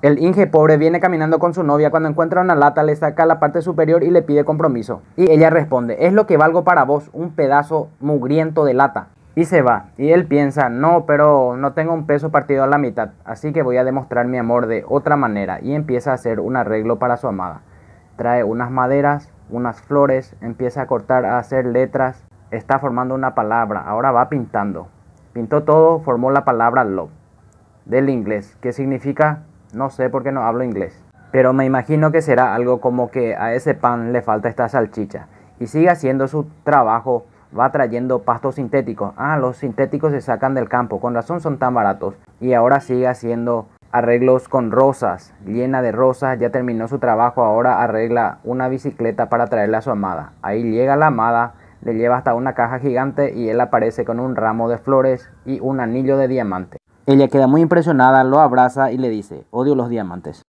El Inge pobre viene caminando con su novia, cuando encuentra una lata le saca la parte superior y le pide compromiso. Y ella responde: es lo que valgo para vos, un pedazo mugriento de lata. Y se va. Y él piensa: no, pero no tengo un peso partido a la mitad, así que voy a demostrar mi amor de otra manera. Y empieza a hacer un arreglo para su amada. Trae unas maderas, unas flores, empieza a cortar, a hacer letras. Está formando una palabra, ahora va pintando. Pintó todo, formó la palabra love, del inglés, que significa, no sé por qué no hablo inglés, pero me imagino que será algo como que a ese pan le falta esta salchicha. Y sigue haciendo su trabajo, va trayendo pastos sintéticos. Ah, los sintéticos se sacan del campo, con razón son tan baratos. Y ahora sigue haciendo arreglos con rosas, llena de rosas. Ya terminó su trabajo, ahora arregla una bicicleta para traerle a su amada. Ahí llega la amada, le lleva hasta una caja gigante y él aparece con un ramo de flores y un anillo de diamante. Ella queda muy impresionada, lo abraza y le dice: odio los diamantes.